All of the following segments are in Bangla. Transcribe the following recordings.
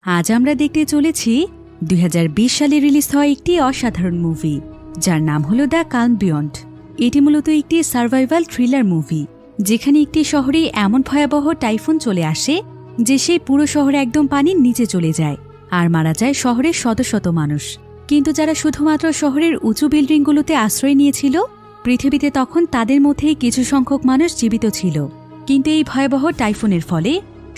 আজ আমরা দেখতে চলেছি ২০২০ সালে রিলিজ হওয়া একটি অসাধারণ মুভি, যার নাম হল দ্য কাল্ম বিয়ন্ড। এটি মূলত একটি সার্ভাইভাল থ্রিলার মুভি, যেখানে একটি শহরে এমন ভয়াবহ টাইফুন চলে আসে যে সেই পুরো শহরে একদম পানির নিচে চলে যায় আর মারা যায় শহরের শত শত মানুষ। কিন্তু যারা শুধুমাত্র শহরের উঁচু বিল্ডিংগুলোতে আশ্রয় নিয়েছিল, পৃথিবীতে তখন তাদের মধ্যেই কিছু সংখ্যক মানুষ জীবিত ছিল। কিন্তু এই ভয়াবহ টাইফুনের ফলে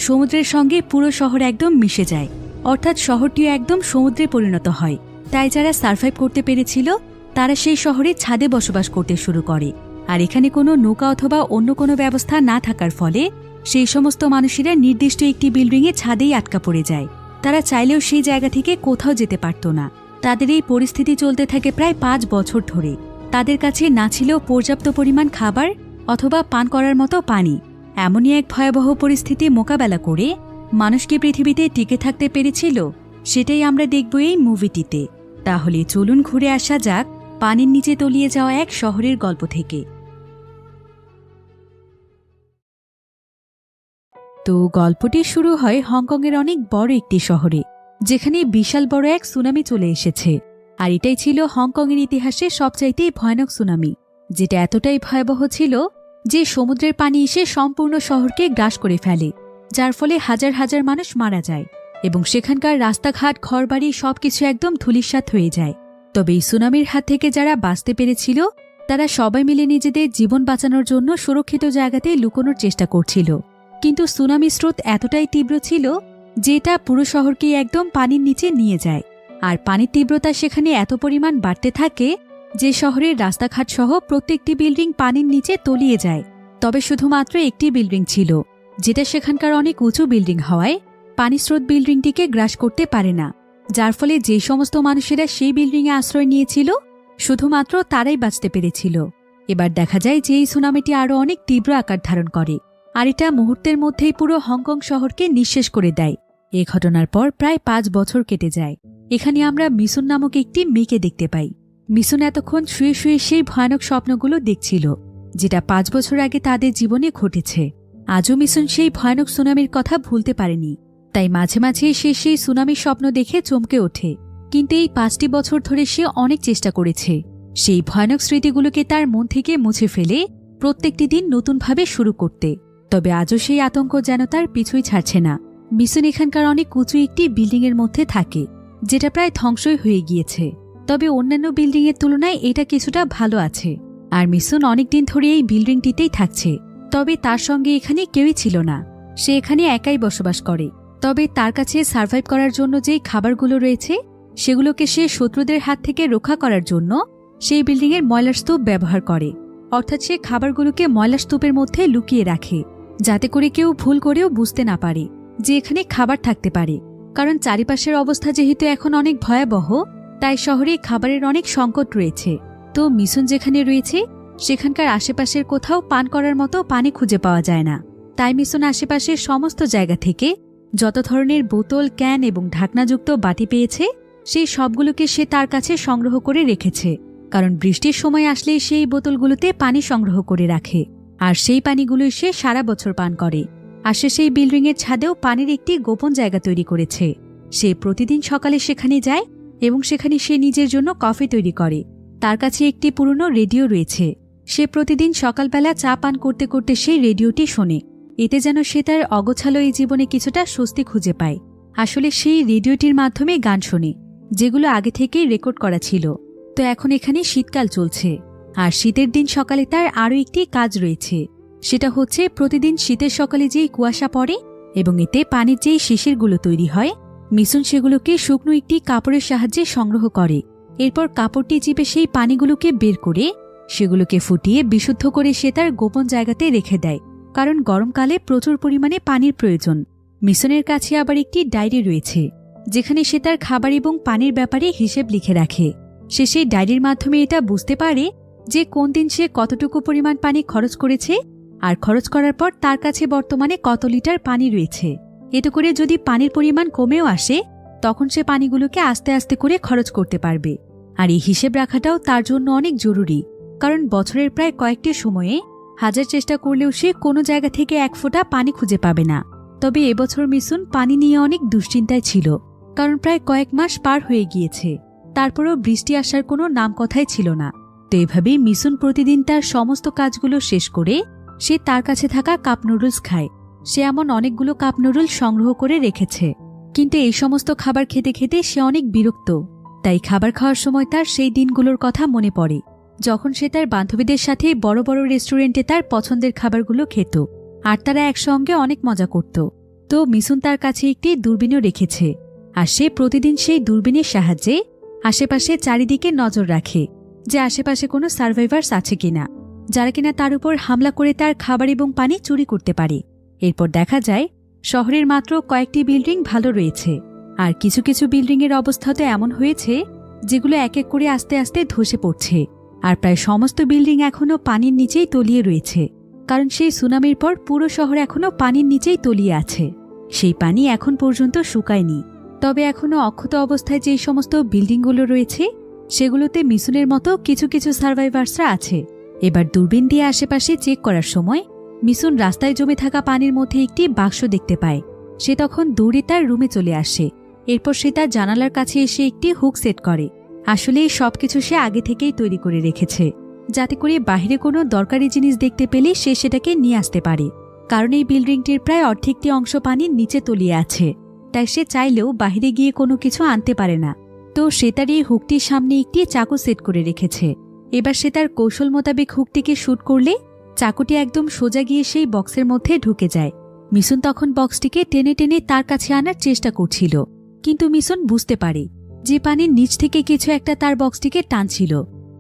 সমুদ্রের সঙ্গে পুরো শহর একদম মিশে যায়, অর্থাৎ শহরটিও একদম সমুদ্রে পরিণত হয়। তাই যারা সার্ভাইভ করতে পেরেছিল তারা সেই শহরে ছাদে বসবাস করতে শুরু করে। আর এখানে কোনো নৌকা অথবা অন্য কোনো ব্যবস্থা না থাকার ফলে সেই সমস্ত মানুষেরা নির্দিষ্ট একটি বিল্ডিংয়ে ছাদেই আটকা পড়ে যায়। তারা চাইলেও সেই জায়গা থেকে কোথাও যেতে পারত না। তাদের এই পরিস্থিতি চলতে থাকে প্রায় ৫ বছর ধরে। তাদের কাছে না ছিল পর্যাপ্ত পরিমাণ খাবার অথবা পান করার মতো পানি। এমনই এক ভয়াবহ পরিস্থিতি মোকাবেলা করে মানুষ কি পৃথিবীতে টিকে থাকতে পেরেছিল, সেটাই আমরা দেখব এই মুভিটিতে। তাহলে চলুন ঘুরে আসা যাক পানির নিচে তলিয়ে যাওয়া এক শহরের গল্প থেকে। তো গল্পটি শুরু হয় হংকংয়ের অনেক বড় একটি শহরে, যেখানে বিশাল বড় এক সুনামি চলে এসেছে। আর এটাই ছিল হংকংয়ের ইতিহাসে সবচাইতে ভয়ানক সুনামি, যেটা এতটাই ভয়াবহ ছিল যে সমুদ্রের পানি এসে সম্পূর্ণ শহরকে গ্রাস করে ফেলে, যার ফলে হাজার হাজার মানুষ মারা যায় এবং সেখানকার রাস্তাঘাট ঘরবাড়ি সবকিছু একদম ধূলিসাৎ হয়ে যায়। তবে এই সুনামির হাত থেকে যারা বাঁচতে পেরেছিল তারা সবাই মিলে নিজেদের জীবন বাঁচানোর জন্য সুরক্ষিত জায়গাতে লুকোনোর চেষ্টা করছিল। কিন্তু সুনামি স্রোত এতটাই তীব্র ছিল যে এটা পুরো শহরকে একদম পানির নিচে নিয়ে যায়। আর পানির তীব্রতা সেখানে এত পরিমাণ বাড়তে থাকে যে শহরের রাস্তাঘাট সহ প্রত্যেকটি বিল্ডিং পানির নিচে তলিয়ে যায়। তবে শুধুমাত্র একটি বিল্ডিং ছিল, যেটা সেখানকার অনেক উঁচু বিল্ডিং হওয়ায় পানি স্রোত বিল্ডিংটিকে গ্রাস করতে পারে না, যার ফলে যে সমস্ত মানুষেরা সেই বিল্ডিংয়ে আশ্রয় নিয়েছিল শুধুমাত্র তারাই বাঁচতে পেরেছিল। এবার দেখা যায় যে এই সুনামিটি আরও অনেক তীব্র আকার ধারণ করে, আর এটা মুহূর্তের মধ্যেই পুরো হংকং শহরকে নিঃশেষ করে দেয়। এ ঘটনার পর প্রায় ৫ বছর কেটে যায়। এখানে আমরা মিসুন নামক একটি মেয়েকে দেখতে পাই। মিসুন এতক্ষণ শুয়ে শুয়ে সেই ভয়ানক স্বপ্নগুলো দেখছিল, যেটা ৫ বছর আগে তাদের জীবনে ঘটেছে। আজও মিসুন সেই ভয়ানক সুনামির কথা ভুলতে পারেনি, তাই মাঝে মাঝে সে সেই সুনামির স্বপ্ন দেখে চমকে ওঠে। কিন্তু এই ৫টি বছর ধরে সে অনেক চেষ্টা করেছে সেই ভয়ানক স্মৃতিগুলোকে তার মন থেকে মুছে ফেলে প্রত্যেকটি দিন নতুনভাবে শুরু করতে। তবে আজও সেই আতঙ্ক যেন তার পিছুই ছাড়ছে না। মিসুন এখানকার অনেক উঁচু একটি বিল্ডিংয়ের মধ্যে থাকে, যেটা প্রায় ধ্বংসই হয়ে গিয়েছে। তবে অন্যান্য বিল্ডিংয়ের তুলনায় এটা কিছুটা ভালো আছে। আর মিসুন অনেকদিন ধরে এই বিল্ডিংটিতেই থাকছে। তবে তার সঙ্গে এখানে কেউই ছিল না, সে এখানে একাই বসবাস করে। তবে তার কাছে সার্ভাইভ করার জন্য যেই খাবারগুলো রয়েছে সেগুলোকে সে শত্রুদের হাত থেকে রক্ষা করার জন্য সেই বিল্ডিংয়ের ময়লার স্তূপ ব্যবহার করে। অর্থাৎ সে খাবারগুলোকে ময়লার স্তূপের মধ্যে লুকিয়ে রাখে, যাতে করে কেউ ভুল করেও বুঝতে না পারে যে এখানে খাবার থাকতে পারে। কারণ চারিপাশের অবস্থা যেহেতু এখন অনেক ভয়াবহ, তাই শহরে খাবারের অনেক সংকট রয়েছে। তো মিসুন যেখানে রয়েছে সেখানকার আশেপাশের কোথাও পান করার মতো পানি খুঁজে পাওয়া যায় না। তাই মিসুন আশেপাশের সমস্ত জায়গা থেকে যত ধরনের বোতল, ক্যান এবং ঢাকনাযুক্ত বাটি পেয়েছে সেই সবগুলোকে সে তার কাছে সংগ্রহ করে রেখেছে। কারণ বৃষ্টির সময় আসলেই সেই বোতলগুলোতে পানি সংগ্রহ করে রাখে, আর সেই পানিগুলোই সে সারা বছর পান করে। আর সে সেই বিল্ডিংয়ের ছাদেও পানির একটি গোপন জায়গা তৈরি করেছে। সে প্রতিদিন সকালে সেখানে যায় এবং সেখানে সে নিজের জন্য কফি তৈরি করে। তার কাছে একটি পুরনো রেডিও রয়েছে। সে প্রতিদিন সকালবেলা চা পান করতে করতে সেই রেডিওটি শোনে। এতে যেন সে তার অগোছালো এই জীবনে কিছুটা স্বস্তি খুঁজে পায়। আসলে সেই রেডিওটির মাধ্যমে গান শোনে, যেগুলো আগে থেকেই রেকর্ড করা ছিল। তো এখন এখানে শীতকাল চলছে, আর শীতের দিন সকালে তার আরও একটি কাজ রয়েছে। সেটা হচ্ছে প্রতিদিন শীতের সকালে যেই কুয়াশা পড়ে এবং এতে পানির যেই শিশিরগুলো তৈরি হয়, মিসুন সেগুলোকে শুকনো একটি কাপড়ের সাহায্যে সংগ্রহ করে। এরপর কাপড়টি চিপে সেই পানিগুলোকে বের করে সেগুলোকে ফুটিয়ে বিশুদ্ধ করে সে তার গোপন জায়গাতে রেখে দেয়, কারণ গরমকালে প্রচুর পরিমাণে পানির প্রয়োজন। মিসনের কাছে আবার একটি ডায়েরি রয়েছে, যেখানে সে তার খাবার এবং পানির ব্যাপারে হিসেব লিখে রাখে। সে সেই ডায়েরির মাধ্যমে এটা বুঝতে পারে যে কোন দিন সে কতটুকু পরিমাণ পানি খরচ করেছে, আর খরচ করার পর তার কাছে বর্তমানে কত লিটার পানি রয়েছে। এতে করে যদি পানির পরিমাণ কমেও আসে তখন সে পানিগুলোকে আস্তে আস্তে করে খরচ করতে পারবে। আর এই হিসেব রাখাটাও তার জন্য অনেক জরুরি, কারণ বছরের প্রায় কয়েকটি সময়ে হাজার চেষ্টা করলেও সে কোনো জায়গা থেকে এক ফোঁটা পানি খুঁজে পাবে না। তবে এবছর মিশুন পানি নিয়ে অনেক দুশ্চিন্তায় ছিল, কারণ প্রায় কয়েক মাস পার হয়ে গিয়েছে, তারপরও বৃষ্টি আসার কোনো নাম কথাই ছিল না। তো এভাবেই মিশুন প্রতিদিন তার সমস্ত কাজগুলো শেষ করে সে তার কাছে থাকা কাপ নুডলস খায়। সে এমন অনেকগুলো কাপ নুডলস সংগ্রহ করে রেখেছে, কিন্তু এই সমস্ত খাবার খেতে খেতে সে অনেক বিরক্ত। তাই খাবার খাওয়ার সময় তার সেই দিনগুলোর কথা মনে পড়ে, যখন সে তার বান্ধবীদের সাথে বড় বড় রেস্টুরেন্টে তার পছন্দের খাবারগুলো খেত, আর তারা একসঙ্গে অনেক মজা করত। তো মিশুন তার কাছে একটি দূরবীনও রেখেছে, আর সে প্রতিদিন সেই দূরবীনের সাহায্যে আশেপাশে চারিদিকে নজর রাখে যে আশেপাশে কোনো সার্ভাইভার্স আছে কিনা, যারা কিনা তার উপর হামলা করে তার খাবার এবং পানি চুরি করতে পারে। এরপর দেখা যায় শহরের মাত্র কয়েকটি বিল্ডিং ভালো রয়েছে, আর কিছু কিছু বিল্ডিংয়ের অবস্থা তো এমন হয়েছে যেগুলো এক এক করে আস্তে আস্তে ধসে পড়ছে, আর প্রায় সমস্ত বিল্ডিং এখনও পানির নিচেই তলিয়ে রয়েছে, কারণ সেই সুনামির পর পুরো শহর এখনও পানির নিচেই তলিয়ে আছে। সেই পানি এখন পর্যন্ত শুকায়নি। তবে এখনও অক্ষত অবস্থায় যে সমস্ত বিল্ডিংগুলো রয়েছে সেগুলোতে মিশুনের মতো কিছু কিছু সার্ভাইভার্সরা আছে। এবার দূরবীন দিয়ে আশেপাশে চেক করার সময় মিশুন রাস্তায় জমে থাকা পানির মধ্যে একটি বাক্স দেখতে পায়। সে তখন দৌড়ে তার রুমে চলে আসে। এরপর সে তার জানালার কাছে এসে একটি হুক সেট করে। আসলে এই সবকিছু সে আগে থেকেই তৈরি করে রেখেছে, যাতে করে বাহিরে কোনো দরকারি জিনিস দেখতে পেলে সে সেটাকে নিয়ে আসতে পারে, কারণ এই বিল্ডিংটির প্রায় অর্ধেকটি অংশ পানির নিচে তলিয়ে আছে। তাই সে চাইলেও বাহিরে গিয়ে কোনো কিছু আনতে পারে না। তো সে তার এই হুকটির সামনে একটি চাকু সেট করে রেখেছে। এবার সে তার কৌশল মোতাবেক হুকটিকে শুট করলে চাকুটি একদম সোজা গিয়ে সেই বক্সের মধ্যে ঢুকে যায়। মিশুন তখন বক্সটিকে টেনে টেনে তার কাছে আনার চেষ্টা করছিল, কিন্তু মিশুন বুঝতে পারে যে পানির নিচ থেকে কিছু একটা তার বক্সটিকে টানছিল।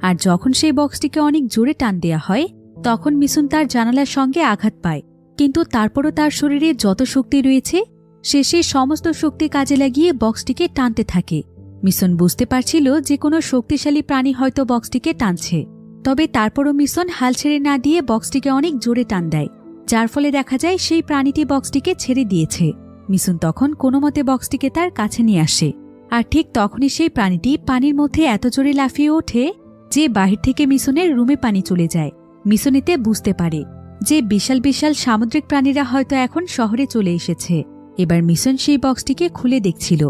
আর যখন সেই বক্সটিকে অনেক জোরে টান দেয়া হয় তখন মিশুন তার জানালার সঙ্গে আঘাত পায়, কিন্তু তারপরও তার শরীরে যত শক্তি রয়েছে সে সেই সমস্ত শক্তি কাজে লাগিয়ে বক্সটিকে টানতে থাকে। মিশুন বুঝতে পারছিল যে কোনো শক্তিশালী প্রাণী হয়তো বক্সটিকে টানছে, তবে তারপরও মিশুন হাল ছেড়ে না দিয়ে বক্সটিকে অনেক জোরে টান দেয়, যার ফলে দেখা যায় সেই প্রাণীটি বক্সটিকে ছেড়ে দিয়েছে। মিশুন তখন কোনোমতে বক্সটিকে তার কাছে নিয়ে আসে, আর ঠিক তখনই সেই প্রাণীটি পানির মধ্যে এত জোরে লাফিয়ে ওঠে যে বাহির থেকে মিশুনের রুমে পানি চলে যায়। মিশুন এতে বুঝতে পারে যে বিশাল বিশাল সামুদ্রিক প্রাণীরা হয়তো এখন শহরে চলে এসেছে। এবার মিশুন সেই বক্সটিকে খুলে দেখছিল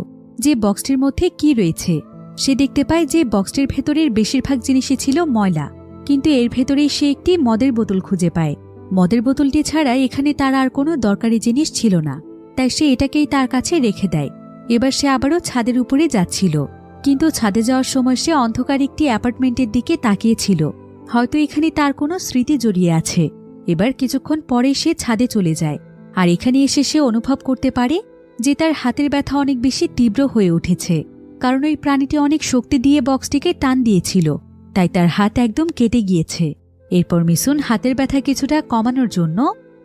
যে বক্সটির মধ্যে কি রয়েছে। সে দেখতে পায় যে বক্সটির ভেতরের বেশিরভাগ জিনিসই ছিল ময়লা, কিন্তু এর ভেতরেই সে একটি মদের বোতল খুঁজে পায়। মদের বোতলটি ছাড়া এখানে তার আর কোনো দরকারি জিনিস ছিল না, তাই সে এটাকেই তার কাছে রেখে দেয়। এবার সে আবারও ছাদের উপরে যাচ্ছিল, কিন্তু ছাদে যাওয়ার সময় সে অন্ধকার একটি অ্যাপার্টমেন্টের দিকে তাকিয়েছিল। হয়তো এখানে তার কোনো স্মৃতি জড়িয়ে আছে। এবার কিছুক্ষণ পরে সে ছাদে চলে যায়, আর এখানে এসে সে অনুভব করতে পারে যে তার হাতের ব্যথা অনেক বেশি তীব্র হয়ে উঠেছে, কারণ ওই প্রাণীটি অনেক শক্তি দিয়ে বক্সটিকে টান দিয়েছিল, তাই তার হাত একদম কেটে গিয়েছে। এরপর মিশুন হাতের ব্যথা কিছুটা কমানোর জন্য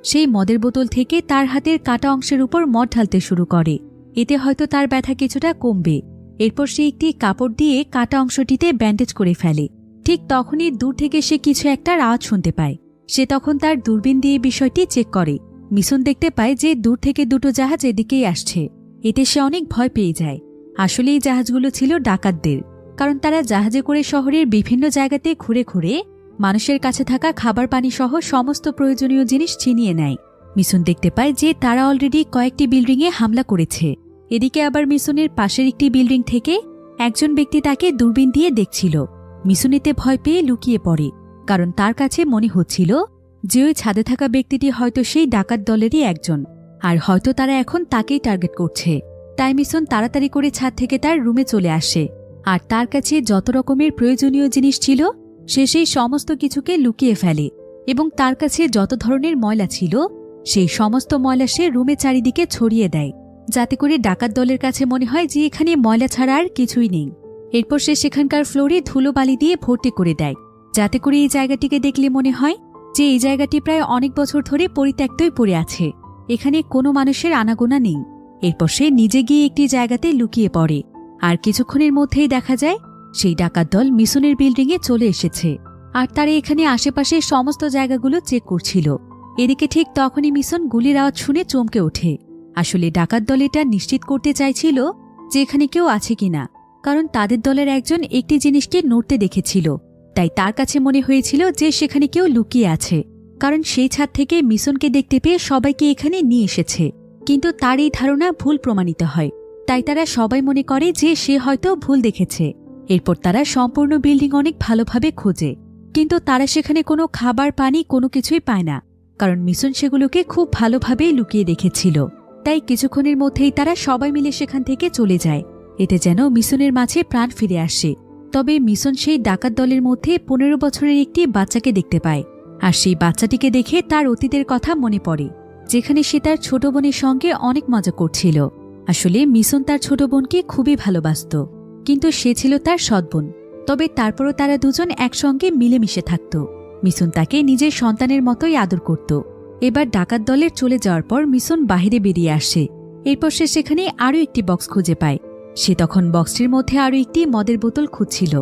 সেই মদের বোতল থেকে তার হাতের কাটা অংশের উপর মদ ঢালতে শুরু করে। এতে হয়তো তার ব্যথা কিছুটা কমবে। এরপর সে একটি কাপড় দিয়ে কাটা অংশটিতে ব্যান্ডেজ করে ফেলে। ঠিক তখনই দূর থেকে সে কিছু একটা আওয়াজ শুনতে পায়। সে তখন তার দূরবীন দিয়ে বিষয়টি চেক করে। মিশুন দেখতে পায় যে দূর থেকে দুটো জাহাজ এদিকেই আসছে। এতে সে অনেক ভয় পেয়ে যায়। আসলে এই জাহাজগুলো ছিল ডাকাতদের, কারণ তারা জাহাজে করে শহরের বিভিন্ন জায়গাতে ঘুরে ঘুরে মানুষের কাছে থাকা খাবার পানি সহ সমস্ত প্রয়োজনীয় জিনিস ছিনিয়ে নেয়। মিশুন দেখতে পায় যে তারা অলরেডি কয়েকটি বিল্ডিংয়ে হামলা করেছে। এদিকে আবার মিশুনের পাশের একটি বিল্ডিং থেকে একজন ব্যক্তি তাকে দূরবীন দিয়ে দেখছিল। মিশুন এতে ভয় পেয়ে লুকিয়ে পড়ে, কারণ তার কাছে মনে হচ্ছিল যে ওই ছাদে থাকা ব্যক্তিটি হয়তো সেই ডাকাত দলেরই একজন, আর হয়তো তারা এখন তাকেই টার্গেট করছে। তাই মিশুন তাড়াতাড়ি করে ছাদ থেকে তার রুমে চলে আসে, আর তার কাছে যত রকমের প্রয়োজনীয় জিনিস ছিল সে সেই সমস্ত কিছুকে লুকিয়ে ফেলে, এবং তার কাছে যত ধরনের ময়লা ছিল সেই সমস্ত ময়লা সে রুমে চারিদিকে ছড়িয়ে দেয়, যাতে করে ডাকাত দলের কাছে মনে হয় যে এখানে ময়লা ছাড়া আর কিছুই নেই। এরপর সে সেখানকার ফ্লোরে ধুলোবালি দিয়ে ভর্তি করে দেয়, যাতে করে এই জায়গাটিকে দেখলে মনে হয় যে এই জায়গাটি প্রায় অনেক বছর ধরে পরিত্যক্তই পড়ে আছে, এখানে কোনো মানুষের আনাগোনা নেই। এরপর সে নিজে গিয়ে একটি জায়গাতে লুকিয়ে পড়ে, আর কিছুক্ষণের মধ্যেই দেখা যায় সেই ডাকাত দল মিশুনের বিল্ডিংয়ে চলে এসেছে, আর তারা এখানে আশেপাশে সমস্ত জায়গাগুলো চেক করছিল। এদিকে ঠিক তখনই মিশুন গুলির আওয়াজ শুনে চমকে ওঠে। আসলে ডাকাত দল এটা নিশ্চিত করতে চাইছিল যে এখানে কেউ আছে কিনা, কারণ তাদের দলের একজন একটি জিনিসকে নড়তে দেখেছিল। তাই তার কাছে মনে হয়েছিল যে সেখানে কেউ লুকিয়ে আছে, কারণ সেই ছাদ থেকে মিশুনকে দেখতে পেয়ে সবাইকে এখানে নিয়ে এসেছে। কিন্তু তার এই ধারণা ভুল প্রমাণিত হয়। তাই তারা সবাই মনে করে যে সে হয়তো ভুল দেখেছে। এরপর তারা সম্পূর্ণ বিল্ডিং অনেক ভালোভাবে খোঁজে, কিন্তু তারা সেখানে কোনো খাবার পানি কোনো কিছুই পায় না, কারণ মিশন সেগুলোকে খুব ভালোভাবেই লুকিয়ে রেখেছিল। তাই কিছুক্ষণের মধ্যেই তারা সবাই মিলে সেখান থেকে চলে যায়, এতে যেন মিশনের মাঝে প্রাণ ফিরে আসে। তবে মিশন সেই ডাকাত দলের মধ্যে 15 বছরের একটি বাচ্চাকে দেখতে পায়, আর সেই বাচ্চাটিকে দেখে তার অতীতের কথা মনে পড়ে, যেখানে সে তার ছোট বোনের সঙ্গে অনেক মজা করছিল। আসলে মিশন তার ছোট বোনকে খুবই ভালোবাসত, কিন্তু সে ছিল তার সৎ বোন। তবে তারপরও তারা দুজন একসঙ্গে মিলেমিশে থাকত। মিশন তাকে নিজের সন্তানের মতোই আদর করত। এবার ডাকাত দলের চলে যাওয়ার পর মিশন বাহিরে বেরিয়ে আসে। এরপর সে সেখানে আরও একটি বক্স খুঁজে পায়। সে তখন বক্সটির মধ্যে আরও একটি মদের বোতল খুঁজছিল,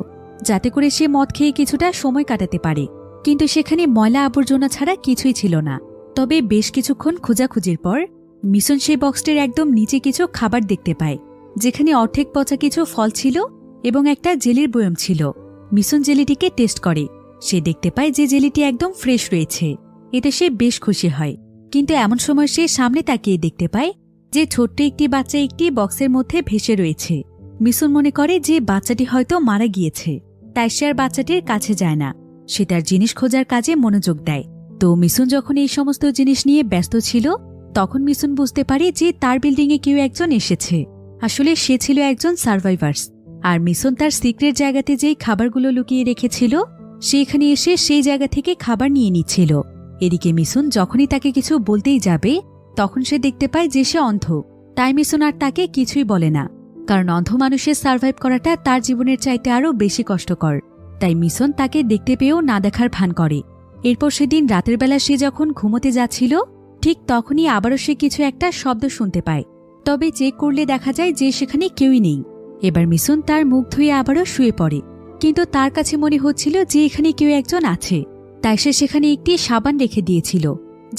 যাতে করে সে মদ খেয়ে কিছুটা সময় কাটাতে পারে। কিন্তু সেখানে ময়লা আবর্জনা ছাড়া কিছুই ছিল না। তবে বেশ কিছুক্ষণ খোঁজাখুঁজির পর মিশন সেই বক্সটির একদম নিচে কিছু খাবার দেখতে পায়, যেখানে অর্ধেক পচা কিছু ফল ছিল এবং একটা জেলির বয়ম ছিল। মিশন জেলিটিকে টেস্ট করে। সে দেখতে পায় যে জেলিটি একদম ফ্রেশ রয়েছে। এতে সে বেশ খুশি হয়। কিন্তু এমন সময় সে সামনে তাকিয়ে দেখতে পায় যে ছোট্ট একটি বাচ্চা একটি বক্সের মধ্যে ভেসে রয়েছে। মিশন মনে করে যে বাচ্চাটি হয়তো মারা গিয়েছে, তাই সে আর বাচ্চাটির কাছে যায় না। সে তার জিনিস খোঁজার কাজে মনোযোগ দেয়। তো মিশন যখন এই সমস্ত জিনিস নিয়ে ব্যস্ত ছিল, তখন মিশন বুঝতে পারে যে তার বিল্ডিংয়ে কেউ একজন এসেছে। আসলে সে ছিল একজন সার্ভাইভার্স। আর মিশন তার সিক্রেট জায়গাতে যেই খাবারগুলো লুকিয়ে রেখেছিল, সেখানে এসে সেই জায়গা থেকে খাবার নিয়ে নিচ্ছিল। এদিকে মিশন যখনই তাকে কিছু বলতেই যাবে, তখন সে দেখতে পায় যে সে অন্ধ। তাই মিশন আর তাকে কিছুই বলে না, কারণ অন্ধ মানুষের সার্ভাইভ করাটা তার জীবনের চাইতে আরও বেশি কষ্টকর। তাই মিশন তাকে দেখতে পেয়েও না দেখার ভান করে। এরপর সেদিন রাতের বেলা সে যখন ঘুমোতে যাচ্ছিল, ঠিক তখনই আবারও সে কিছু একটা শব্দ শুনতে পায়। তবে চেক করলে দেখা যায় যে সেখানে কেউই নেই। এবার মিশন তার মুখ ধুয়ে আবারও শুয়ে পড়ে, কিন্তু তার কাছে মনে হচ্ছিল যে এখানে কেউ একজন আছে। তাই সে সেখানে একটি সাবান রেখে দিয়েছিল,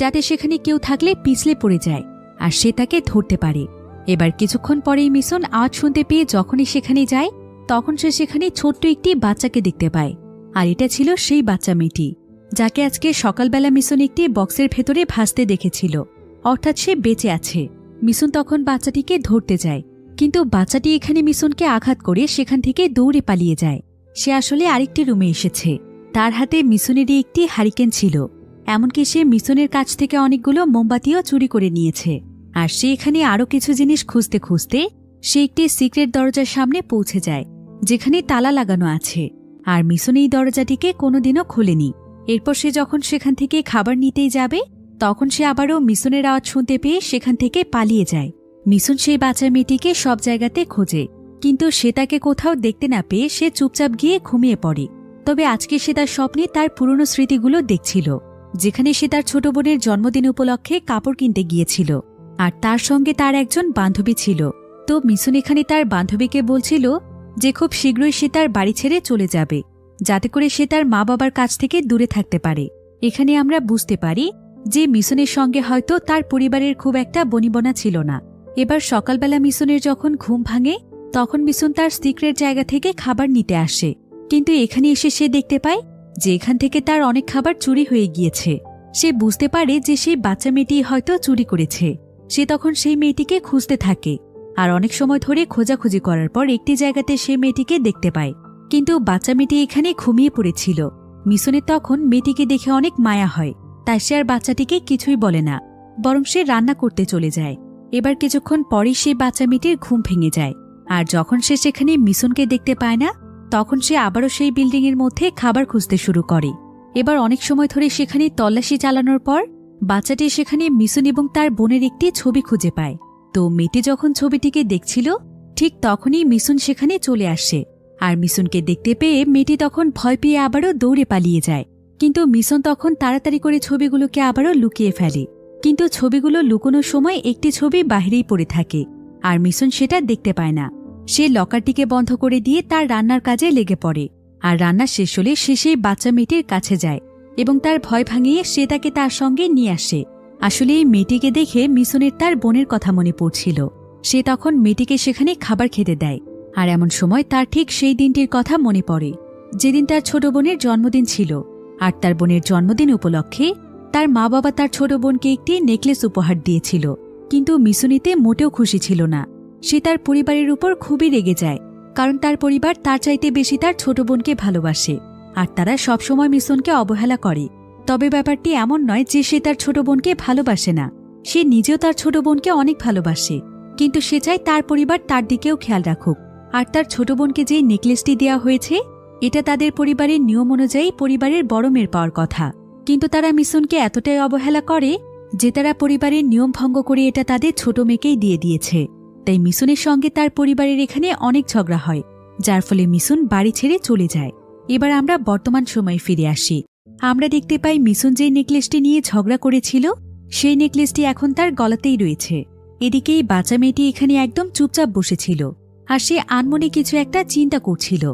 যাতে সেখানে কেউ থাকলে পিছলে পড়ে যায় আর সে তাকে ধরতে পারে। এবার কিছুক্ষণ পরেই মিশন আওয়াজ শুনতে পেয়ে যখনই সেখানে যায়, তখন সে সেখানে ছোট্ট একটি বাচ্চাকে দেখতে পায়। আর এটা ছিল সেই বাচ্চা মেয়েটি, যাকে আজকে সকালবেলা মিশন একটি বক্সের ভেতরে ভাসতে দেখেছিল। অর্থাৎ সে বেঁচে আছে। মিশন তখন বাচ্চাটিকে ধরতে যায়, কিন্তু বাচ্চাটি এখানে মিশনকে আঘাত করে সেখান থেকে দৌড়ে পালিয়ে যায়। সে আসলে আরেকটি রুমে এসেছে। তার হাতে মিশনেরই একটি হারিকেন ছিল। এমনকি সে মিশনের কাছ থেকে অনেকগুলো মোমবাতিও চুরি করে নিয়েছে। আর সে এখানে আরও কিছু জিনিস খুঁজতে খুঁজতে সে একটি সিক্রেট দরজার সামনে পৌঁছে যায়, যেখানে তালা লাগানো আছে। আর মিশন এই দরজাটিকে কোনোদিনও খোলেনি। এরপর সে যখন সেখান থেকে খাবার নিতেই যাবে, তখন সে আবারও মিশনের আওয়াজ শুনতে পেয়ে সেখান থেকে পালিয়ে যায়। মিশন সেই বাচ্চা মেয়েটিকে সব জায়গাতে খোঁজে, কিন্তু সে তাকে কোথাও দেখতে না পেয়ে সে চুপচাপ গিয়ে ঘুমিয়ে পড়ে। তবে আজকে সে তার স্বপ্নে তার পুরনো স্মৃতিগুলো দেখছিল, যেখানে সে তার ছোট বোনের জন্মদিন উপলক্ষে কাপড় কিনতে গিয়েছিল। আর তার সঙ্গে তার একজন বান্ধবী ছিল। তো মিশন এখানে তার বান্ধবীকে বলছিল যে খুব শীঘ্রই সে তার বাড়ি ছেড়ে চলে যাবে, যাতে করে সে তার মা বাবার কাছ থেকে দূরে থাকতে পারে। এখানে আমরা বুঝতে পারি যে মিশনের সঙ্গে হয়তো তার পরিবারের খুব একটা বনিবনা ছিল না। এবার সকালবেলা মিশনের যখন ঘুম ভাঙে, তখন মিশন তার সিক্রেট জায়গা থেকে খাবার নিতে আসে। কিন্তু এখানে এসে সে দেখতে পায় যে এখান থেকে তার অনেক খাবার চুরি হয়ে গিয়েছে। সে বুঝতে পারে যে সেই বাচ্চা মেয়েটি হয়তো চুরি করেছে। সে তখন সেই মেয়েটিকে খুঁজতে থাকে, আর অনেক সময় ধরে খোঁজাখুঁজি করার পর একটি জায়গাতে সে মেয়েটিকে দেখতে পায়। কিন্তু বাচ্চা মেয়েটি এখানে ঘুমিয়ে পড়েছিল। মিশনের তখন মেয়েটিকে দেখে অনেক মায়া হয়, তাই সে আর বাচ্চাটিকে কিছুই বলে না, বরং সে রান্না করতে চলে যায়। এবার কিছুক্ষণ পরেই সেই বাচ্চা মেয়েটির ঘুম ভেঙে যায়। আর যখন সে সেখানে মিশনকে দেখতে পায় না, তখন সে আবারও সেই বিল্ডিংয়ের মধ্যে খাবার খুঁজতে শুরু করে। এবার অনেক সময় ধরে সেখানে তল্লাশি চালানোর পর বাচ্চাটি সেখানে মিশন এবং তার বোনের একটি ছবি খুঁজে পায়। তো মেয়েটি যখন ছবিটিকে দেখছিল, ঠিক তখনই মিশন সেখানে চলে আসে। আর মিশনকে দেখতে পেয়ে মেয়েটি তখন ভয় পেয়ে আবারও দৌড়ে পালিয়ে যায়। কিন্তু মিশন তখন তাড়াতাড়ি করে ছবিগুলোকে আবারও লুকিয়ে ফেলে। কিন্তু ছবিগুলো লুকোনোর সময় একটি ছবি বাহিরেই পড়ে থাকে, আর মিশন সেটা দেখতে পায় না। সে লকারটিকে বন্ধ করে দিয়ে তার রান্নার কাজে লেগে পড়ে। আর রান্না শেষ হলে সে সেই বাচ্চা মেয়েটির কাছে যায় এবং তার ভয় ভাঙিয়ে সে তাকে তার সঙ্গে নিয়ে আসে। আসলে এই মেয়েটিকে দেখে মিশনের তার বোনের কথা মনে পড়ছিল। সে তখন মেয়েটিকে সেখানে খাবার খেতে দেয়। আর এমন সময় তার ঠিক সেই দিনটির কথা মনে পড়ে, যেদিন তার ছোট বোনের জন্মদিন ছিল। আর তার বোনের জন্মদিন উপলক্ষে তার মা বাবা তার ছোট বোনকে একটি নেকলেস উপহার দিয়েছিল, কিন্তু মিশনিতে মোটেও খুশি ছিল না। সে তার পরিবারের উপর খুবই রেগে যায়, কারণ তার পরিবার তার চাইতে বেশি তার ছোট বোনকে ভালোবাসে, আর তারা সবসময় মিশনকে অবহেলা করে। তবে ব্যাপারটি এমন নয় যে সে তার ছোট বোনকে ভালোবাসে না, সে নিজেও তার ছোট বোনকে অনেক ভালোবাসে, কিন্তু সে চায় তার পরিবার তার দিকেও খেয়াল রাখুক। আর তার ছোট বোনকে যে নেকলেসটি দেওয়া হয়েছে, এটা তাদের পরিবারের নিয়ম অনুযায়ী পরিবারের বড় মেয়ের পাওয়ার কথা, কিন্তু তারা মিশনকে এতটাই অবহেলা করে যে তারা পরিবারের নিয়ম ভঙ্গ করে এটা তাদের ছোট মেয়েকেই দিয়ে দিয়েছে। তাই মিশনের সঙ্গে তার পরিবারের এখানে অনেক ঝগড়া হয়, যার ফলে মিশন বাড়ি ছেড়ে চলে যায়। এবার আমরা বর্তমান সময়ে ফিরে আসি। আমরা দেখতে পাই মিশন যে নেকলেসটি নিয়ে ঝগড়া করেছিল, সেই নেকলেসটি এখন তার গলাতেই রয়েছে। এদিকে এই বাচ্চা মেয়েটি এখানে একদম চুপচাপ বসেছিল, আর সে আনমনে কিছু একটা চিন্তা করছিল।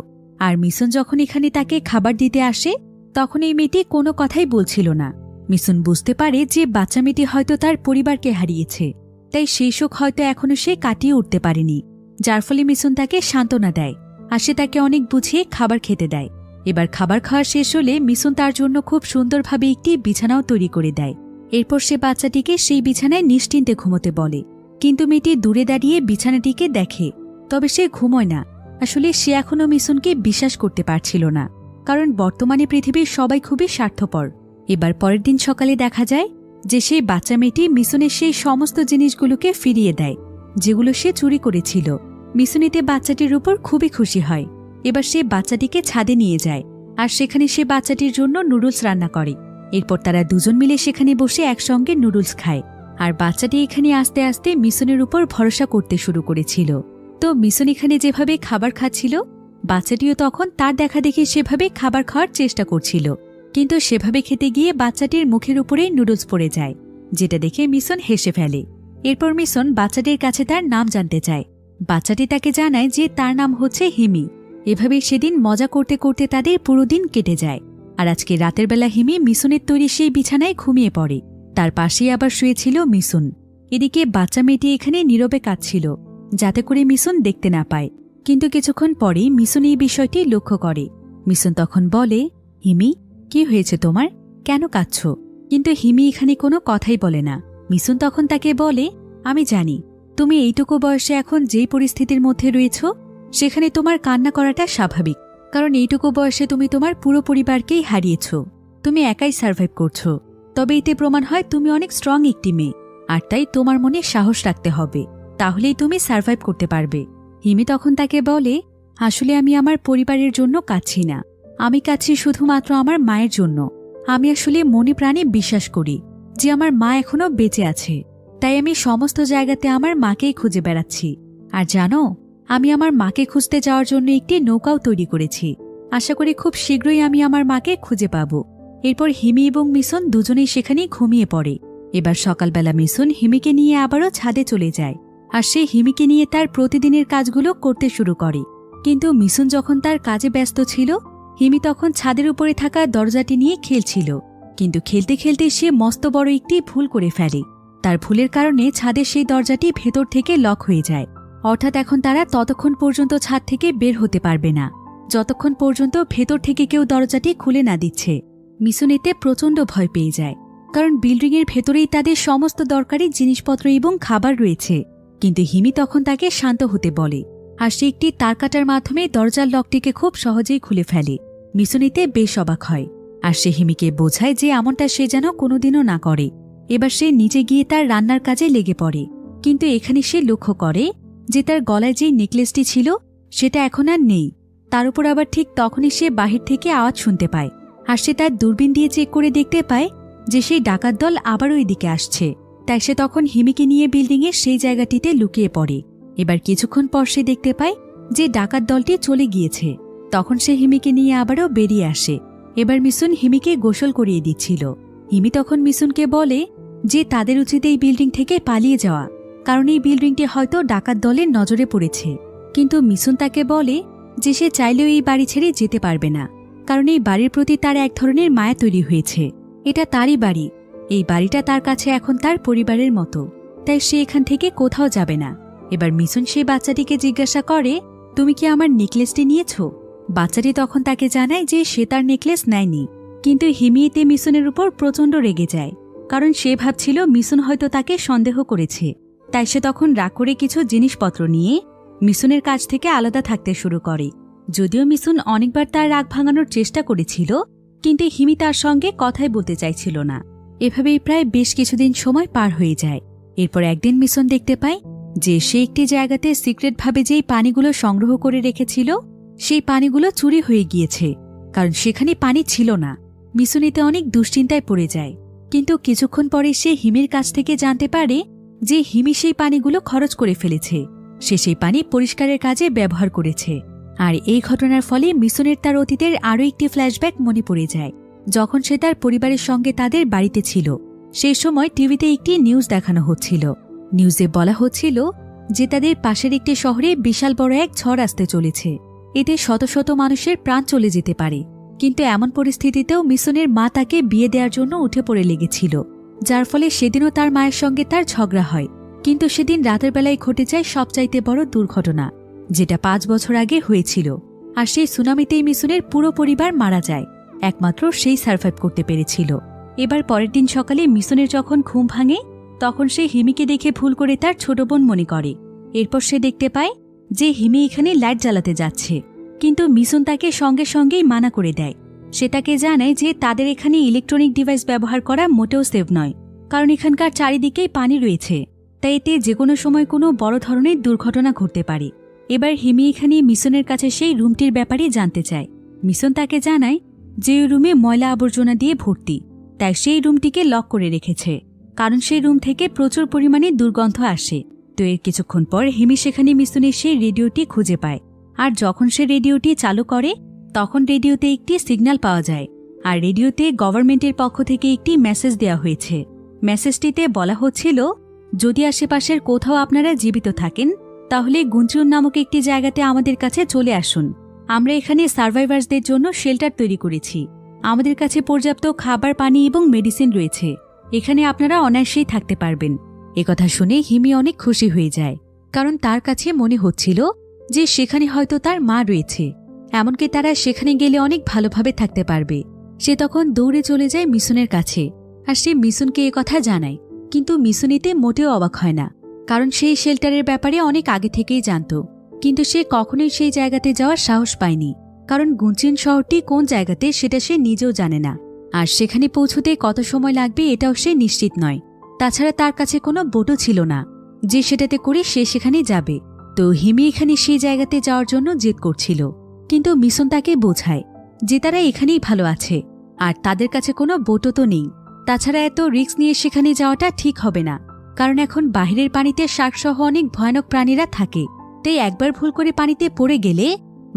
আর মিশন যখন এখানে তাকে খাবার দিতে আসে, তখন এই মেয়েটি কোনো কথাই বলছিল না। মিশন বুঝতে পারে যে বাচ্চা মেয়েটি হয়তো তার পরিবারকে হারিয়েছে, তাই সেই শোক হয়তো এখনো সে কাটিয়ে উঠতে পারেনি, যার ফলে মিশন তাকে সান্ত্বনা দেয়, আর সে তাকে অনেক বুঝিয়ে খাবার খেতে দেয়। এবার খাবার খাওয়া শেষ হলে মিশন তার জন্য খুব সুন্দরভাবে একটি বিছানাও তৈরি করে দেয়। এরপর সে বাচ্চাটিকে সেই বিছানায় নিশ্চিন্তে ঘুমোতে বলে, কিন্তু মেয়েটি দূরে দাঁড়িয়ে বিছানাটিকে দেখে, তবে সে ঘুমোয় না। আসলে সে এখনও মিশনকে বিশ্বাস করতে পারছিল না, কারণ বর্তমানে পৃথিবীর সবাই খুবই স্বার্থপর। এবার পরের দিন সকালে দেখা যায় যে সেই বাচ্চা মেয়েটি মিশনের সেই সমস্ত জিনিসগুলোকে ফিরিয়ে দেয় যেগুলো সে চুরি করেছিল। মিশনিতে বাচ্চাটির উপর খুবই খুশি হয়। এবার সে বাচ্চাটিকে ছাদে নিয়ে যায়, আর সেখানে সে বাচ্চাটির জন্য নুডলস রান্না করে। এরপর তারা দুজন মিলে সেখানে বসে একসঙ্গে নুডলস খায়। আর বাচ্চাটি এখানে আস্তে আস্তে মিশনের উপর ভরসা করতে শুরু করেছিল। তো মিশন এখানে যেভাবে খাবার খাচ্ছিল, বাচ্চাটিও তখন তার দেখা দেখে সেভাবে খাবার খাওয়ার চেষ্টা করছিল, কিন্তু সেভাবে খেতে গিয়ে বাচ্চাটির মুখের উপরে নুডলস পড়ে যায়, যেটা দেখে মিশন হেসে ফেলে। এরপর মিশন বাচ্চাটির কাছে তার নাম জানতে চায়। বাচ্চাটি তাকে জানায় যে তার নাম হচ্ছে হিমি। এভাবেই সেদিন মজা করতে করতে তাদের পুরো দিন কেটে যায়। আর আজকে রাতের বেলা হিমি মিশনের তৈরি সেই বিছানায় ঘুমিয়ে পড়ে, তার পাশেই আবার শুয়েছিল মিশন। এদিকে বাচ্চা মেয়েটি এখানে নীরবে কাঁদছিল, যাতে করে মিশন দেখতে না পায়। কিন্তু কিছুক্ষণ পরেই মিশন এই বিষয়টি লক্ষ্য করে। মিশন তখন বলে, হিমি, কি হয়েছে তোমার, কেন কাঁদছ? কিন্তু হিমি এখানে কোনো কথাই বলে না। মিশন তখন তাকে বলে, আমি জানি তুমি এইটুকু বয়সে এখন যেই পরিস্থিতির মধ্যে রয়েছ, সেখানে তোমার কান্না করাটা স্বাভাবিক, কারণ এইটুকু বয়সে তুমি তোমার পুরো পরিবারকেই হারিয়েছ। তুমি একাই সার্ভাইভ করছো, তবে এতে প্রমাণ হয় তুমি অনেক স্ট্রং একটি মেয়ে, আর তাই তোমার মনে সাহস রাখতে হবে, তাহলেই তুমি সার্ভাইভ করতে পারবে। হিমি তখন তাকে বলে, আসলে আমি আমার পরিবারের জন্য কাঁদছি না, আমি কাঁদছি শুধুমাত্র আমার মায়ের জন্য। আমি আসলে মনে প্রাণে বিশ্বাস করি যে আমার মা এখনো বেঁচে আছে, তাই আমি সমস্ত জায়গাতে আমার মাকেই খুঁজে বেড়াচ্ছি। আর জানো, আমি আমার মাকে খুঁজতে যাওয়ার জন্য একটি নৌকাও তৈরি করেছি। আশা করি খুব শীঘ্রই আমি আমার মাকে খুঁজে পাব। এরপর হিমি এবং মিশন দুজনেই সেখানে ঘুমিয়ে পড়ে। এবার সকালবেলা মিশন হিমিকে নিয়ে আবারও ছাদে চলে যায়, আর সে হিমিকে নিয়ে তার প্রতিদিনের কাজগুলো করতে শুরু করে। কিন্তু মিশন যখন তার কাজে ব্যস্ত ছিল, হিমি তখন ছাদের উপরে থাকা দরজাটি নিয়ে খেলছিল। কিন্তু খেলতে খেলতে সে মস্ত বড় একটি ভুল করে ফেলে। তার ভুলের কারণে ছাদের সেই দরজাটি ভেতর থেকে লক হয়ে যায়। অর্থাৎ এখন তারা ততক্ষণ পর্যন্ত ছাদ থেকে বের হতে পারবে না, যতক্ষণ পর্যন্ত ভেতর থেকে কেউ দরজাটি খুলে না দিচ্ছে। মিশন এতে প্রচণ্ড ভয় পেয়ে যায়, কারণ বিল্ডিংয়ের ভেতরেই তাদের সমস্ত দরকারি জিনিসপত্র এবং খাবার রয়েছে। কিন্তু হিমি তখন তাকে শান্ত হতে বলে, আর সে একটি তার কাটার মাধ্যমে দরজার লকটিকে খুব সহজেই খুলে ফেলে। মিশন এতে বেশ অবাক হয়, আর সে হিমিকে বোঝায় যে এমনটা সে যেন কোনোদিনও না করে। এবার সে নিজে গিয়ে তার রান্নার কাজে লেগে পড়ে। কিন্তু এখানে সে লক্ষ্য করে যে তার গলায় যে নেকলেসটি ছিল সেটা এখন আর নেই। তার উপর আবার ঠিক তখনই সে বাহির থেকে আওয়াজ শুনতে পায়, আর সে তার দূরবীন দিয়ে চেক করে দেখতে পায় যে সেই ডাকাত দল আবারও এদিকে আসছে। তাই সে তখন হিমিকে নিয়ে বিল্ডিংয়ের সেই জায়গাটিতে লুকিয়ে পড়ে। এবার কিছুক্ষণ পর সে দেখতে পায় যে ডাকাত দলটি চলে গিয়েছে। তখন সে হিমিকে নিয়ে আবারও বেরিয়ে আসে। এবার মিশন হিমিকে গোসল করিয়ে দিচ্ছিল। হিমি তখন মিশনকে বলে যে তাদের উচিত এই বিল্ডিং থেকে পালিয়ে যাওয়া, কারণ এই বিল্ডিংটি হয়তো ডাকাত দলের নজরে পড়েছে। কিন্তু মিশন তাকে বলে যে সে চাইলেও এই বাড়ি ছেড়ে যেতে পারবে না, কারণ এই বাড়ির প্রতি তার এক ধরনের মায়া তৈরি হয়েছে। এটা তারই বাড়ি, এই বাড়িটা তার কাছে এখন তার পরিবারের মতো, তাই সে এখান থেকে কোথাও যাবে না। এবার মিশন সেই বাচ্চাটিকে জিজ্ঞাসা করে, তুমি কি আমার নেকলেসটি নিয়েছ? বাচ্চাটি তখন তাকে জানায় যে সে তার নেকলেস নেয়নি। কিন্তু হিমি এতে মিশনের উপর প্রচণ্ড রেগে যায়, কারণ সে ভাবছিল মিশন হয়তো তাকে সন্দেহ করেছে। তাই সে তখন রাগ করে কিছু জিনিসপত্র নিয়ে মিসুনের কাছ থেকে আলাদা থাকতে শুরু করে। যদিও মিসুন অনেকবার তার রাগ ভাঙানোর চেষ্টা করেছিল, কিন্তু হিমি তার সঙ্গে কথাই বলতে চাইছিল না। এভাবেই প্রায় বেশ কিছুদিন সময় পার হয়ে যায়। এরপর একদিন মিসুন দেখতে পায় যে সে একটি জায়গাতে সিক্রেটভাবে যেই পানিগুলো সংগ্রহ করে রেখেছিল সেই পানিগুলো চুরি হয়ে গিয়েছে, কারণ সেখানে পানি ছিল না। মিসুন এতে অনেক দুশ্চিন্তায় পড়ে যায়। কিন্তু কিছুক্ষণ পরে সে হিমির কাছ থেকে জানতে পারে যে হিমি সেই পানিগুলো খরচ করে ফেলেছে। সে সেই পানি পরিষ্কারের কাজে ব্যবহার করেছে। আর এই ঘটনার ফলে মিসুনের তার অতীতের আরও একটি ফ্ল্যাশব্যাক মনে পড়ে যায়। যখন সে তার পরিবারের সঙ্গে তাদের বাড়িতে ছিল, সেই সময় টিভিতে একটি নিউজ দেখানো হচ্ছিল। নিউজে বলা হচ্ছিল যে তাদের পাশের একটি শহরে বিশাল বড় এক ঝড় আসতে চলেছে। এতে শত শত মানুষের প্রাণ চলে যেতে পারে। কিন্তু এমন পরিস্থিতিতেও মিসুনের মা তাকে বিয়ে দেওয়ার জন্য উঠে পড়ে লেগেছিল, যার ফলে সেদিনও তার মায়ের সঙ্গে তার ঝগড়া হয়। কিন্তু সেদিন রাতের বেলায় ঘটে যায় সবচাইতে বড় দুর্ঘটনা, যেটা 5 বছর আগে হয়েছিল। আর সেই সুনামিতেই মিসুনের পুরো পরিবার মারা যায়। একমাত্র সেই সার্ভাইভ করতে পেরেছিল। এবার পরের দিন সকালে মিসুনের যখন ঘুম ভাঙে, তখন সে হিমিকে দেখে ভুল করে তার ছোট বোন মনে করে। এরপর সে দেখতে পায় যে হিমি এখানে লাইট জ্বালাতে যাচ্ছে, কিন্তু মিসুন তাকে সঙ্গে সঙ্গেই মানা করে দেয়। সে তাকে জানায় যে তাদের এখানে ইলেকট্রনিক ডিভাইস ব্যবহার করা মোটেও সেফ নয়, কারণ এখানকার চারিদিকেই পানি রয়েছে, তাই এতে যে কোনো সময় কোনো বড় ধরনের দুর্ঘটনা ঘটতে পারে। এবার হিমি এখানে মিসুনের কাছে সেই রুমটির ব্যাপারে জানতে চায়। মিসুন তাকে জানায় যে ওই রুমে ময়লা আবর্জনা দিয়ে ভর্তি, তাই সেই রুমটিকে লক করে রেখেছে, কারণ সেই রুম থেকে প্রচুর পরিমাণে দুর্গন্ধ আসে। তো এর কিছুক্ষণ পর হিমি সেখানে মিসুনের সেই রেডিওটি খুঁজে পায়। আর যখন সে রেডিওটি চালু করে, তখন রেডিওতে একটি সিগন্যাল পাওয়া যায়। আর রেডিওতে গভর্নমেন্টের পক্ষ থেকে একটি মেসেজ দেওয়া হয়েছে। মেসেজটিতে বলা হচ্ছিল, যদি আশেপাশের কোথাও আপনারা জীবিত থাকেন, তাহলে গুঞ্চুন নামক একটি জায়গাতে আমাদের কাছে চলে আসুন। আমরা এখানে সার্ভাইভার্সদের জন্য শেল্টার তৈরি করেছি। আমাদের কাছে পর্যাপ্ত খাবার, পানি এবং মেডিসিন রয়েছে। এখানে আপনারা অনায়াসেই থাকতে পারবেন। একথা শুনে হিমি অনেক খুশি হয়ে যায়, কারণ তার কাছে মনে হচ্ছিল যে সেখানে হয়তো তার মা রয়েছে, এমনকি তারা সেখানে গেলে অনেক ভালোভাবে থাকতে পারবে। সে তখন দৌড়ে চলে যায় মিসুনের কাছে, আর সে মিসুনকে কথা জানায়। কিন্তু মিসুন এতে মোটেও অবাক হয় না, কারণ সেই শেল্টারের ব্যাপারে অনেক আগে থেকেই জানত। কিন্তু সে কখনোই সেই জায়গাতে যাওয়ার সাহস পায়নি, কারণ গুঞ্চিন শহরটি কোন জায়গাতে সেটা সে নিজেও জানে না। আর সেখানে পৌঁছতে কত সময় লাগবে এটাও সে নিশ্চিত নয়। তাছাড়া তার কাছে কোনো বোটও ছিল না যে সেটাতে করে সে সেখানে যাবে। তো হিমি এখানে সেই জায়গাতে যাওয়ার জন্য জেদ করছিল, কিন্তু মিসুন তাকে বোঝায় যে তারা এখানেই ভালো আছে, আর তাদের কাছে কোনো বোটও তো নেই। তাছাড়া এত রিস্ক নিয়ে সেখানে যাওয়াটা ঠিক হবে না, কারণ এখন বাহিরের পানিতে শার্কসহ অনেক ভয়ানক প্রাণীরা থাকে। তাই একবার ভুল করে পানিতে পড়ে গেলে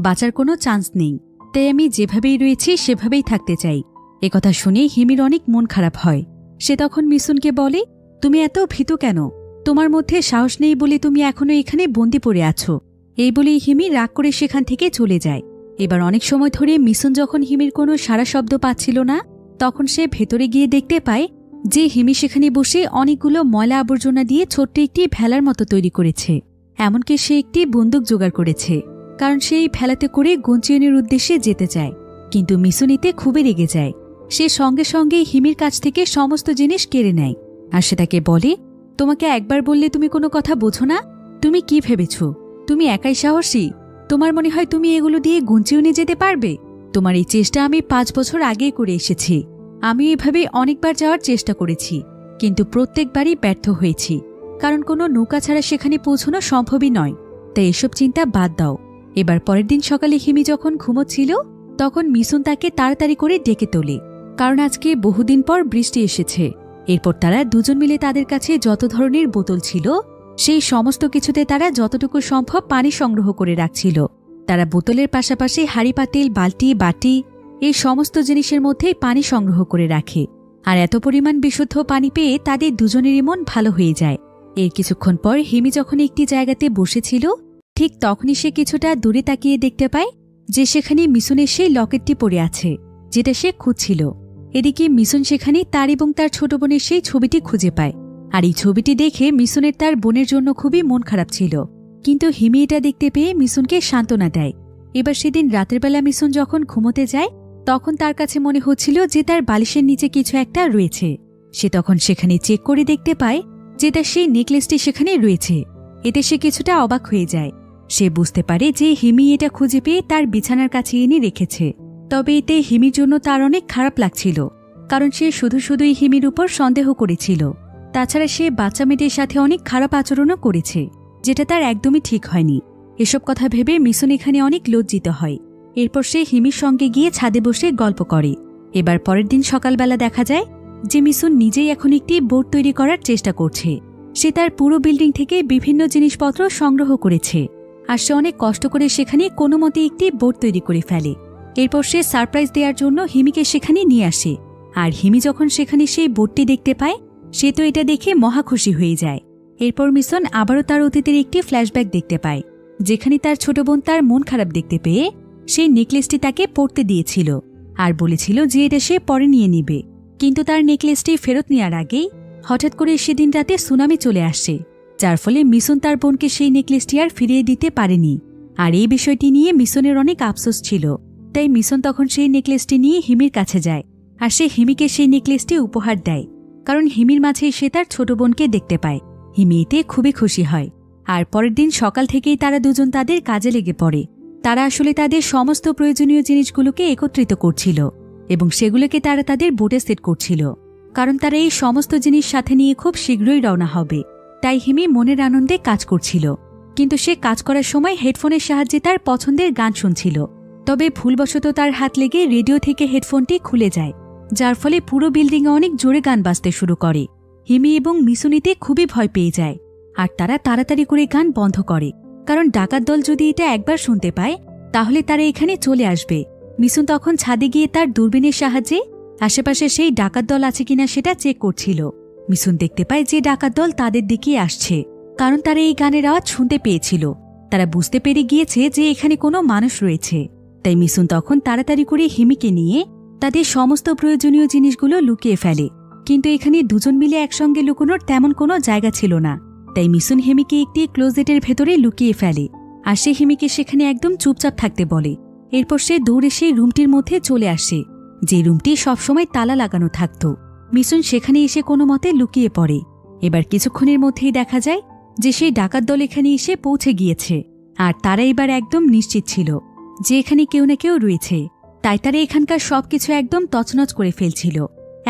বাঁচার কোনো চান্স নেই। তাই আমি যেভাবেই রয়েছি সেভাবেই থাকতে চাই। একথা শুনে হিমির অনেক মন খারাপ হয়। সে তখন মিসুনকে বলে, তুমি এত ভীতু কেন? তোমার মধ্যে সাহস নেই বলে তুমি এখনো এখানে বন্দি পড়ে আছো। এই বলেই হিমি রাগ করে সেখান থেকে চলে যায়। এবার অনেক সময় ধরে মিসুন যখন হিমির কোনো সারা শব্দ পাচ্ছিল না, তখন সে ভেতরে গিয়ে দেখতে পায় যে হিমি সেখানে বসে অনেকগুলো ময়লা আবর্জনা দিয়ে ছোট্ট একটি ভেলার মতো তৈরি করেছে। এমনকি সে একটি বন্দুক জোগাড় করেছে, কারণ সে এই ভেলাতে করে গুঞ্চিয়নের উদ্দেশ্যে যেতে চায়। কিন্তু মিসুন এতে খুবই রেগে যায়। সে সঙ্গে সঙ্গে হিমির কাছ থেকে সমস্ত জিনিস কেড়ে নেয়। আর সে তাকে বলে, তোমাকে একবার বললে তুমি কোনো কথা বোঝো না? তুমি কি ভেবেছ তুমি একাই সাহসী? তোমার মনে হয় তুমি এগুলো দিয়ে গুঞ্চিয়নে যেতে পারবে? তোমার এই চেষ্টা আমি 5 বছর আগেই করে এসেছি। আমি এভাবে অনেকবার যাওয়ার চেষ্টা করেছি, কিন্তু প্রত্যেকবারই ব্যর্থ হয়েছি, কারণ কোনো নৌকা ছাড়া সেখানে পৌঁছানো সম্ভবই নয়। তাই এসব চিন্তা বাদ দাও। এবার পরের দিন সকালে হিমি যখন ঘুমোচ্ছিল, তখন মিসুন তাকে তাড়াতাড়ি করে ডেকে তোলে, কারণ আজকে বহুদিন পর বৃষ্টি এসেছে। এরপর তারা দুজন মিলে তাদের কাছে যত ধরনের বোতল ছিল সেই সমস্ত কিছুতে তারা যতটুকু সম্ভব পানি সংগ্রহ করে রাখছিল। তারা বোতলের পাশাপাশি হাঁড়ি পাতিল, বালতি, বাটি এই সমস্ত জিনিসের মধ্যেই পানি সংগ্রহ করে রাখে। আর এত পরিমাণ বিশুদ্ধ পানি পেয়ে তাদের দুজনেরই মন ভালো হয়ে যায়। এর কিছুক্ষণ পর হিমি যখন একটি জায়গাতে বসেছিল, ঠিক তখনই সে কিছুটা দূরে তাকিয়ে দেখতে পায় যে সেখানে মিসুনের সেই লকেটটি পড়ে আছে, যেটা সে খুঁজছিল। এদিকে মিসুন সেখানে তার এবং তার ছোট বোনের সেই ছবিটি খুঁজে পায়। আর এই ছবিটি দেখে মিসুনের তার বোনের জন্য খুবই মন খারাপ ছিল, কিন্তু হিমি এটা দেখতে পেয়ে মিসুনকে সান্ত্বনা দেয়। এবার সেদিন রাতের বেলা মিসুন যখন ঘুমোতে যায়, তখন তার কাছে মনে হচ্ছিল যে তার বালিশের নিচে কিছু একটা রয়েছে। সে তখন সেখানে চেক করে দেখতে পায় যে তার সেই নেকলেসটি সেখানে রয়েছে। এতে সে কিছুটা অবাক হয়ে যায়। সে বুঝতে পারে যে হিমি এটা খুঁজে পেয়ে তার বিছানার কাছে এনে রেখেছে। তবে এতে হিমির জন্য তার অনেক খারাপ লাগছিল, কারণ সে শুধু শুধুই হিমির উপর সন্দেহ করেছিল। তাছাড়া সে বাচ্চা মেয়েদের সাথে অনেক খারাপ আচরণও করেছে, যেটা তার একদমই ঠিক হয়নি। এসব কথা ভেবে মিশন এখানে অনেক লজ্জিত হয়। এরপর সে হিমির সঙ্গে গিয়ে ছাদে বসে গল্প করে। এবার পরের দিন সকালবেলা দেখা যায় যে মিশন নিজেই এখন একটি বোর্ড তৈরি করার চেষ্টা করছে। সে তার পুরো বিল্ডিং থেকে বিভিন্ন জিনিসপত্র সংগ্রহ করেছে, আর সে অনেক কষ্ট করে সেখানে কোনো মতে একটি বোর্ড তৈরি করে ফেলে। এরপর সে সারপ্রাইজ দেওয়ার জন্য হিমিকে সেখানে নিয়ে আসে। আর হিমি যখন সেখানে সেই বোর্ডটি দেখতে পায়, সে তো এটা দেখে মহা খুশি হয়ে যায়। এরপর মিশন আবারও তার অতীতের একটি ফ্ল্যাশব্যাক দেখতে পায়, যেখানে তার ছোট বোন তার মন খারাপ দেখতে পেয়ে সেই নেকলেসটি তাকে পরতে দিয়েছিল আর বলেছিল যে এটা সে পরে নিয়ে নেবে। কিন্তু তার নেকলেসটি ফেরত নেওয়ার আগেই হঠাৎ করে সেদিন রাতে সুনামি চলে আসে, যার ফলে মিশন তার বোনকে সেই নেকলেসটি আর ফিরিয়ে দিতে পারেনি। আর এই বিষয়টি নিয়ে মিশনের অনেক আফসোস ছিল। তাই মিশন তখন সেই নেকলেসটি নিয়ে হিমির কাছে যায়, আর সে হিমিকে সেই নেকলেসটি উপহার দেয়, কারণ হিমির মাঝেই সে তার ছোট বোনকে দেখতে পায়। হিমি এতে খুবই খুশি হয়। আর পরের দিন সকাল থেকেই তারা দুজন তাদের কাজে লেগে পড়ে। তারা আসলে তাদের সমস্ত প্রয়োজনীয় জিনিসগুলোকে একত্রিত করছিল এবং সেগুলোকে তারা তাদের বোটে সেট করছিল, কারণ তারা এই সমস্ত জিনিস সাথে নিয়ে খুব শীঘ্রই রওনা হবে। তাই হিমি মনের আনন্দে কাজ করছিল, কিন্তু সে কাজ করার সময় হেডফোনের সাহায্যে তার পছন্দের গান শুনছিল। তবে ভুলবশত তার হাত লেগে রেডিও থেকে হেডফোনটি খুলে যায়, যার ফলে পুরো বিল্ডিংয়ে অনেক জোরে গান বাজতে শুরু করে। হিমি এবং মিশনিতে খুবই ভয় পেয়ে যায়, আর তারা তাড়াতাড়ি করে গান বন্ধ করে, কারণ ডাকাত দল যদি এটা একবার শুনতে পায় তাহলে তারা এখানে চলে আসবে। মিশন তখন ছাদে গিয়ে তার দূরবীনের সাহায্যে আশেপাশে সেই ডাকাত দল আছে কিনা সেটা চেক করছিল। মিশন দেখতে পায় যে ডাকাত দল তাদের দিকেই আসছে, কারণ তারা এই গানের আওয়াজ শুনতে পেয়েছিল। তারা বুঝতে পেরে গিয়েছে যে এখানে কোনো মানুষ রয়েছে। তাই মিশন তখন তাড়াতাড়ি করে হিমিকে নিয়ে তাদের সমস্ত প্রয়োজনীয় জিনিসগুলো লুকিয়ে ফেলে। কিন্তু এখানে দুজন মিলে একসঙ্গে লুকোনোর তেমন কোনো জায়গা ছিল না। তাই মিশন হিমিকে একটি ক্লোজেটের ভেতরে লুকিয়ে ফেলে, আর সে হিমিকে সেখানে একদম চুপচাপ থাকতে বলে। এরপর সে দৌড়ে সেই রুমটির মধ্যে চলে আসে, যে রুমটি সবসময় তালা লাগানো থাকত। মিশন সেখানে এসে কোনো মতে লুকিয়ে পড়ে। এবার কিছুক্ষণের মধ্যেই দেখা যায় যে সেই ডাকাত দল এখানে এসে পৌঁছে গিয়েছে, আর তারা এবার একদম নিশ্চিত ছিল যে এখানে কেউ না কেউ রয়েছে। তাই তারা এখানকার সবকিছু একদম তছনছ করে ফেলছিল।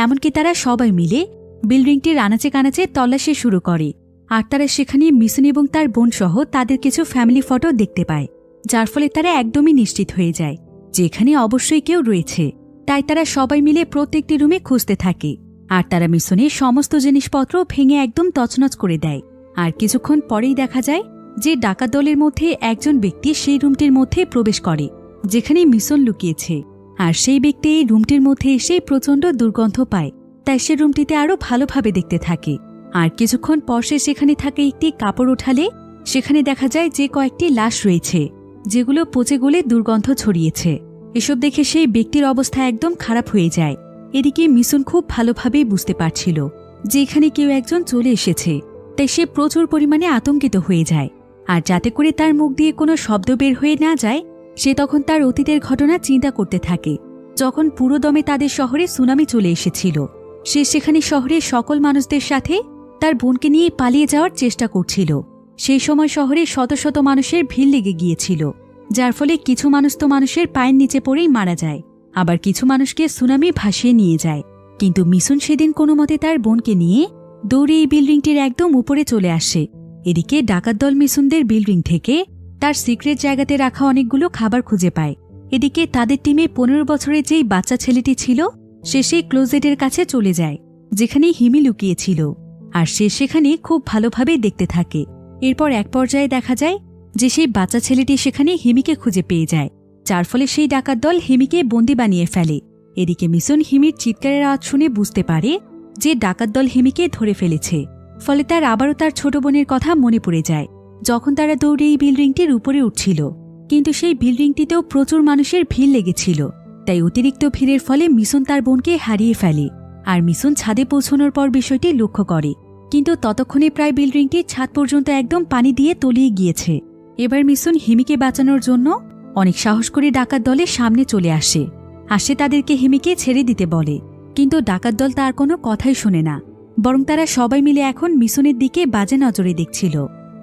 এমনকি তারা সবাই মিলে বিল্ডিংটির আনাচে কানাচে তল্লাশি শুরু করে। আর তারা সেখানে মিশন এবং তার বোন সহ তাদের কিছু ফ্যামিলি ফটো দেখতে পায়, যার ফলে তারা একদমই নিশ্চিত হয়ে যায় যে এখানে অবশ্যই কেউ রয়েছে। তাই তারা সবাই মিলে প্রত্যেকটি রুমে খুঁজতে থাকে, আর তারা মিশনের সমস্ত জিনিসপত্র ভেঙে একদম তছনছ করে দেয়। আর কিছুক্ষণ পরেই দেখা যায় যে ডাকাত দলের মধ্যে একজন ব্যক্তি সেই রুমটির মধ্যে প্রবেশ করে যেখানে মিশন লুকিয়েছে। আর সেই ব্যক্তি এই রুমটির মধ্যে এসে প্রচণ্ড দুর্গন্ধ পায়, তাই সে রুমটিতে আরও ভালোভাবে দেখতে থাকে। আর কিছুক্ষণ পর সে সেখানে থাকে একটি কাপড় উঠালে সেখানে দেখা যায় যে কয়েকটি লাশ রয়েছে, যেগুলো পচে গলে দুর্গন্ধ ছড়িয়েছে। এসব দেখে সেই ব্যক্তির অবস্থা একদম খারাপ হয়ে যায়। এদিকে মিশন খুব ভালোভাবেই বুঝতে পারছিল যে এখানে কেউ একজন চলে এসেছে, তাই সে প্রচুর পরিমাণে আতঙ্কিত হয়ে যায়। আর যাতে করে তার মুখ দিয়ে কোনো শব্দ বের হয়ে না যায়, সে তখন তার অতীতের ঘটনা চিন্তা করতে থাকে। যখন পুরোদমে তাদের শহরে সুনামি চলে এসেছিল, সে সেখানে শহরের সকল মানুষদের সাথে তার বোনকে নিয়ে পালিয়ে যাওয়ার চেষ্টা করছিল। সেই সময় শহরে শত শত মানুষের ভিড় লেগে গিয়েছিল, যার ফলে কিছু মানুষ তো মানুষের পায়ের নিচে পড়েই মারা যায়, আবার কিছু মানুষকে সুনামি ভাসিয়ে নিয়ে যায়। কিন্তু মিশন সেদিন কোনো মতে তার বোনকে নিয়ে দৌড়ে এই বিল্ডিংটির একদম উপরে চলে আসে। এদিকে ডাকাত দল মিশনদের বিল্ডিং থেকে তার সিক্রেট জায়গাতে রাখা অনেকগুলো খাবার খুঁজে পায়। এদিকে তাদের টিমে 15 বছরের যেই বাচ্চা ছেলেটি ছিল, সে সেই ক্লোজেটের কাছে চলে যায় যেখানে হিমি লুকিয়েছিল, আর সে সেখানে খুব ভালোভাবে দেখতে থাকে। এরপর এক পর্যায়ে দেখা যায় যে সেই বাচ্চা ছেলেটি সেখানে হিমিকে খুঁজে পেয়ে যায়, যার ফলে সেই ডাকাত দল হিমিকে বন্দি বানিয়ে ফেলে। এদিকে মিশন হিমির চিৎকারের আওয়াজ শুনে বুঝতে পারে যে ডাকাত দল হিমিকে ধরে ফেলেছে। ফলে তার আবারও তার ছোট বোনের কথা মনে পড়ে যায় যখন তারা দৌড়ে এই বিল্ডিংটির উপরে উঠছিল। কিন্তু সেই বিল্ডিংটিতেও প্রচুর মানুষের ভিড় লেগেছিল, তাই অতিরিক্ত ভিড়ের ফলে মিশন তার বোনকে হারিয়ে ফেলে। আর মিশন ছাদে পৌঁছানোর পর বিষয়টি লক্ষ্য করে, কিন্তু ততক্ষণে প্রায় বিল্ডিংটির ছাদ পর্যন্ত একদম পানি দিয়ে তলিয়ে গিয়েছে। এবার মিশন হিমিকে বাঁচানোর জন্য অনেক সাহস করে ডাকাত দলের সামনে চলে আসে তাদেরকে হিমিকে ছেড়ে দিতে বলে, কিন্তু ডাকাত দল তার কোনো কথাই শোনে না। বরং তারা সবাই মিলে এখন মিশনের দিকে বাজে নজরে দেখছিল।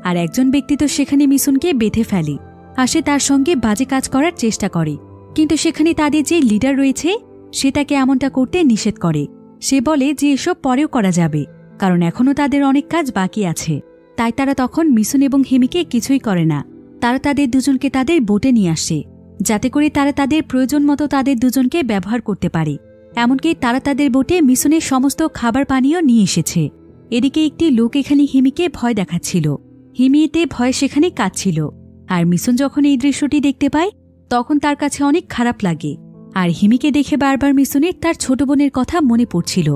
আর একজন ব্যক্তি তো সেখানে মিশনকে বেঁধে ফেলে, আর সে তার সঙ্গে বাজে কাজ করার চেষ্টা করে। কিন্তু সেখানে তাদের যে লিডার রয়েছে সে তাকে এমনটা করতে নিষেধ করে। সে বলে যে এসব পরেও করা যাবে, কারণ এখনও তাদের অনেক কাজ বাকি আছে। তাই তারা তখন মিশন এবং হিমিকে কিছুই করে না। তারা তাদের দুজনকে তাদের বোটে নিয়ে আসে, যাতে করে তারা তাদের প্রয়োজন মতো তাদের দুজনকে ব্যবহার করতে পারে। এমনকি তারা তাদের বোটে মিশনের সমস্ত খাবার পানীয় নিয়ে এসেছে। এদিকে একটি লোক এখানে হিমিকে ভয় দেখাচ্ছিল। হিমি এতে ভয়ে সেখানে কাঁদছিল। আর মিশন যখন এই দৃশ্যটি দেখতে পায় তখন তার কাছে অনেক খারাপ লাগে। আর হিমিকে দেখে বারবার মিশনের তার ছোট বোনের কথা মনে পড়ছিল,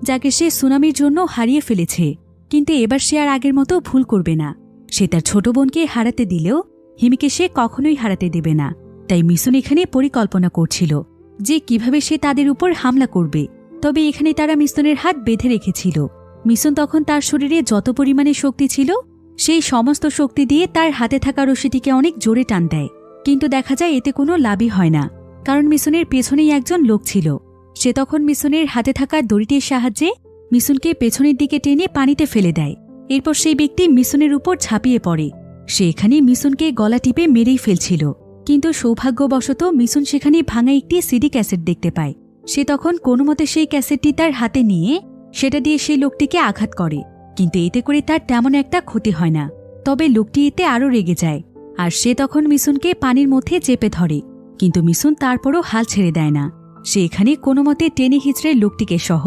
যাকে সে সুনামির জন্য হারিয়ে ফেলেছে। কিন্তু এবার সে আর আগের মতো ভুল করবে না। সে তার ছোট বোনকে হারাতে দিলেও হিমিকে সে কখনোই হারাতে দেবে না। তাই মিশন এখানে পরিকল্পনা করছিল যে কিভাবে সে তাদের উপর হামলা করবে। তবে এখানে তারা মিশনের হাত বেঁধে রেখেছিল। মিশন তখন তার শরীরে যত পরিমাণে শক্তি ছিল সেই সমস্ত শক্তি দিয়ে তার হাতে থাকা রশিটিকে অনেক জোরে টান দেয়। কিন্তু দেখা যায় এতে কোনো লাভই হয় না, কারণ মিশনের পেছনেই একজন লোক ছিল। সে তখন মিশনের হাতে থাকা দড়িটির সাহায্যে মিশনকে পেছনের দিকে টেনে পানিতে ফেলে দেয়। এরপর সেই ব্যক্তি মিশনের উপর ঝাঁপিয়ে পড়ে। সে এখানে মিশনকে গলা টিপে মেরেই ফেলছিল। কিন্তু সৌভাগ্যবশত মিশন সেখানে ভাঙা একটি সিডি ক্যাসেট দেখতে পায়। সে তখন কোনোমতে সেই ক্যাসেটটি তার হাতে নিয়ে সেটা দিয়ে সেই লোকটিকে আঘাত করে। কিন্তু এতে করে তার তেমন একটা ক্ষতি হয় না। তবে লোকটি এতে আরও রেগে যায়, আর সে তখন মিশনকে পানির মধ্যে চেপে ধরে। কিন্তু মিশন তারপরও হাল ছেড়ে দেয় না। সে এখানে কোনোমতে টেনে হিঁচড়ে লোকটিকে সহ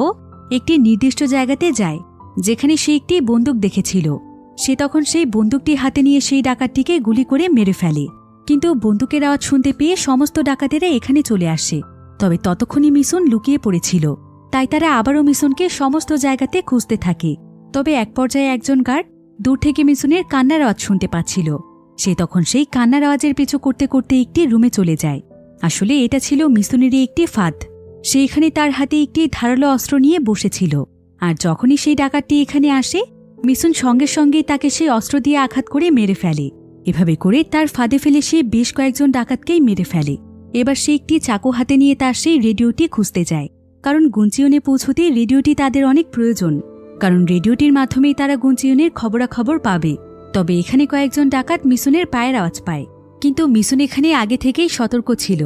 একটি নির্দিষ্ট জায়গাতে যায়, যেখানে সে একটি বন্দুক দেখেছিল। সে তখন সেই বন্দুকটি হাতে নিয়ে সেই ডাকাতটিকে গুলি করে মেরে ফেলে। কিন্তু বন্দুকের আওয়াজ শুনতে পেয়ে সমস্ত ডাকাতেরা এখানে চলে আসে। তবে ততক্ষণই মিশন লুকিয়ে পড়েছিল। তাই তারা আবারও মিশনকে সমস্ত জায়গাতে খুঁজতে থাকে। তবে এক পর্যায়ে একজন গার্ড দূর থেকে মিশনের কান্নার আওয়াজ শুনতে পাচ্ছিল। সে তখন সেই কান্নার আওয়াজের পিছু করতে করতে একটি রুমে চলে যায়। আসলে এটা ছিল মিশনেরই একটি ফাঁদ। সে এখানে তার হাতে একটি ধারালো অস্ত্র নিয়ে বসেছিল। আর যখনই সেই ডাকাতটি এখানে আসে মিশন সঙ্গে সঙ্গে তাকে সেই অস্ত্র দিয়ে আঘাত করে মেরে ফেলে। এভাবে করে তার ফাঁদে ফেলে সে বেশ কয়েকজন ডাকাতকেই মেরে ফেলে। এবার সে একটি চাকু হাতে নিয়ে তার সেই রেডিওটি খুঁজতে যায়, কারণ গুঞ্চিয়নে পৌঁছতে রেডিওটি তাদের অনেক প্রয়োজন। কারণ রেডিওটির মাধ্যমেই তারা গুঞ্চিয়নের খবরাখবর পাবে। তবে এখানে কয়েকজন ডাকাত মিশনের পায়ের আওয়াজ পায়। কিন্তু মিশন এখানে আগে থেকেই সতর্ক ছিল।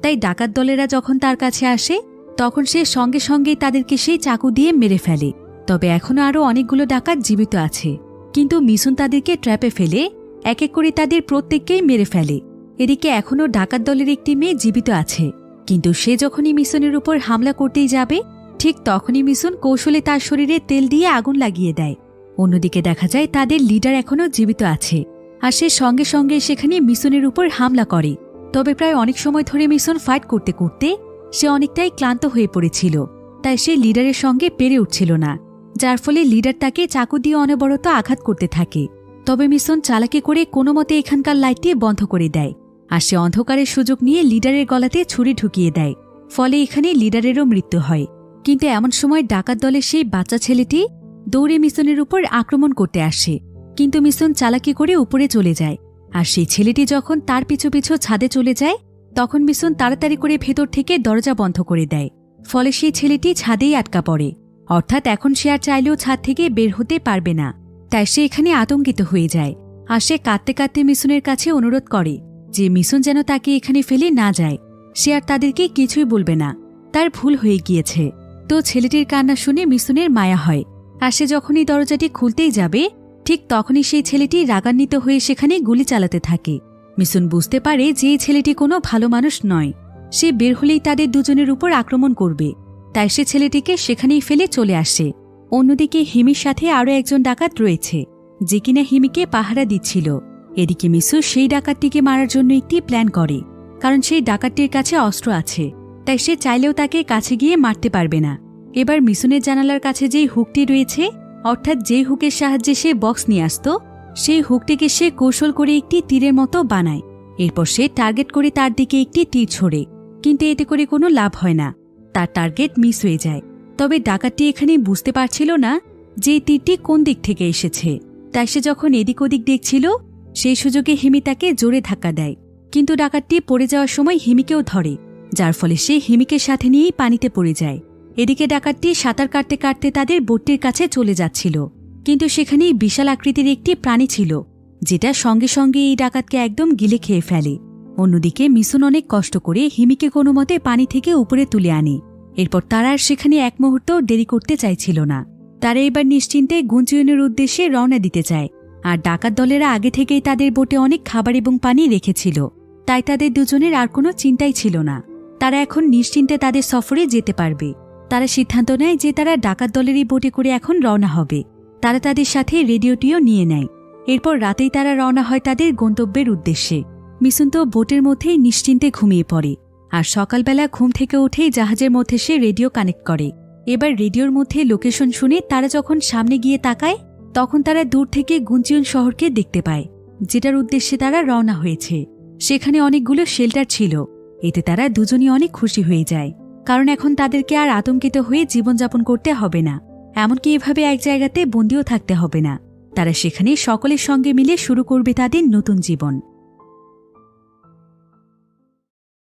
তাই ডাকাত দলেরা যখন তার কাছে আসে তখন সে সঙ্গে সঙ্গেই তাদেরকে সেই চাকু দিয়ে মেরে ফেলে। তবে এখনও আরও অনেকগুলো ডাকাত জীবিত আছে। কিন্তু মিশন তাদেরকে ট্র্যাপে ফেলে এক এক করে তাদের প্রত্যেককেই মেরে ফেলে। এদিকে এখনও ডাকাত দলের একটি মেয়ে জীবিত আছে। কিন্তু সে যখনই মিশনের উপর হামলা করতেই যাবে ঠিক তখনই মিশন কৌশলে তার শরীরে তেল দিয়ে আগুন লাগিয়ে দেয়। অন্যদিকে দেখা যায় তাদের লিডার এখনও জীবিত আছে, আর সে সঙ্গে সঙ্গে সেখানে মিশনের উপর হামলা করে। তবে প্রায় অনেক সময় ধরে মিশন ফাইট করতে করতে সে অনেকটাই ক্লান্ত হয়ে পড়েছিল। তাই সে লিডারের সঙ্গে পেরে উঠছিল না, যার ফলে লিডার তাকে চাকু দিয়ে অনবরত আঘাত করতে থাকে। তবে মিশন চালাকি করে কোনোমতে এখানকার লাইটটি বন্ধ করে দেয়, আর সে অন্ধকারের সুযোগ নিয়ে লিডারের গলাতে ছুরি ঢুকিয়ে দেয়। ফলে এখানে লিডারেরও মৃত্যু হয়। কিন্তু এমন সময় ডাকাত দলের সেই বাচ্চা ছেলেটি দৌড়ে মিশনের উপর আক্রমণ করতে আসে। কিন্তু মিশন চালাকি করে উপরে চলে যায়, আর সেই ছেলেটি যখন তার পিছু পিছু ছাদে চলে যায় তখন মিশন তাড়াতাড়ি করে ভেতর থেকে দরজা বন্ধ করে দেয়। ফলে সেই ছেলেটি ছাদেই আটকা পড়ে। অর্থাৎ এখন সে আর চাইলেও ছাদ থেকে বের হতে পারবে না। তাই সে এখানে আতঙ্কিত হয়ে যায়, আর সে কাঁদতে কাঁদতে মিশনের কাছে অনুরোধ করে যে মিশন যেন তাকে এখানে ফেলে না যায়। সে আর তাদেরকে কিছুই বলবে না, তার ভুল হয়ে গিয়েছে। তো ছেলেটির কান্না শুনে মিশনের মায়া হয়, আর সে যখনই দরজাটি খুলতেই যাবে ঠিক তখনই সেই ছেলেটি রাগান্বিত হয়ে সেখানে গুলি চালাতে থাকে। মিশন বুঝতে পারে যে এই ছেলেটি কোনো ভালো মানুষ নয়। সে বের হলেই তাদের দুজনের উপর আক্রমণ করবে। তাই সে ছেলেটিকে সেখানেই ফেলে চলে আসে। অন্যদিকে হিমির সাথে আরও একজন ডাকাত রয়েছে, যে কিনা হিমিকে পাহারা দিচ্ছিল। এদিকে মিশু সেই ডাকাতটিকে মারার জন্য একটি প্ল্যান করে, কারণ সেই ডাকাতটির কাছে অস্ত্র আছে। তাই সে চাইলেও তাকে কাছে গিয়ে মারতে পারবে না। এবার মিশনের জানালার কাছে যেই হুকটি রয়েছে, অর্থাৎ যেই হুকের সাহায্যে সে বক্স নিয়ে আসত, সেই হুকটিকে সে কৌশল করে একটি তীরের মতো বানায়। এরপর সে টার্গেট করে তার দিকে একটি তীর ছোড়ে। কিন্তু এতে করে কোনো লাভ হয় না, তার টার্গেট মিস হয়ে যায়। তবে ডাকাতটি এখানে বুঝতে পারছিল না যে তীরটি কোন দিক থেকে এসেছে। তাই সে যখন এদিক ওদিক দেখছিল সেই সুযোগে হিমি তাকে জোরে ধাক্কা দেয়। কিন্তু ডাকাতটি পড়ে যাওয়ার সময় হিমিকেও ধরে, যার ফলে সে হিমিকে সাথে নিয়েই পানিতে পড়ে যায়। এদিকে ডাকাতটি সাঁতার কাটতে কাটতে তাদের বোটটির কাছে চলে যাচ্ছিল, কিন্তু সেখানেই বিশাল আকৃতির একটি প্রাণী ছিল, যেটা সঙ্গে সঙ্গে এই ডাকাতকে একদম গিলে খেয়ে ফেলে। অন্যদিকে মিশন অনেক কষ্ট করে হিমিকে কোনো মতে পানি থেকে উপরে তুলে আনে। এরপর তারা আর সেখানে এক মুহূর্তও দেরি করতে চাইছিল না। তারা এবার নিশ্চিন্তে গুঞ্জনের উদ্দেশ্যে রওনা দিতে চায়। আর ডাকাত দলেরা আগে থেকেই তাদের বোটে অনেক খাবার এবং পানি রেখেছিল, তাই তাদের দুজনের আর কোনো চিন্তাই ছিল না। তারা এখন নিশ্চিন্তে তাদের সফরে যেতে পারবে। তারা সিদ্ধান্ত নেয় যে তারা ডাকাত দলেরই বোটে করে এখন রওনা হবে। তারা তাদের সাথে রেডিওটিও নিয়ে নেয়। এরপর রাতেই তারা রওনা হয় তাদের গন্তব্যের উদ্দেশ্যে। মিশন তো বোটের মধ্যেই নিশ্চিন্তে ঘুমিয়ে পড়ে, আর সকালবেলা ঘুম থেকে উঠেই জাহাজের মধ্যে সে রেডিও কানেক্ট করে। এবার রেডিওর মধ্যে লোকেশন শুনে তারা যখন সামনে গিয়ে তাকায়, তখন তারা দূর থেকে গুঞ্জিয়ন শহরকে দেখতে পায়, যেটার উদ্দেশ্যে তারা রওনা হয়েছে। সেখানে অনেকগুলো শেল্টার ছিল। এতে তারা দুজনই অনেক খুশি হয়ে যায়, কারণ এখন তাদেরকে আর আতঙ্কিত হয়ে জীবনযাপন করতে হবে না, এমনকি এভাবে এক জায়গাতে বন্দিও থাকতে হবে না। তারা সেখানে সকলের সঙ্গে মিলে শুরু করবে তাদের নতুন জীবন।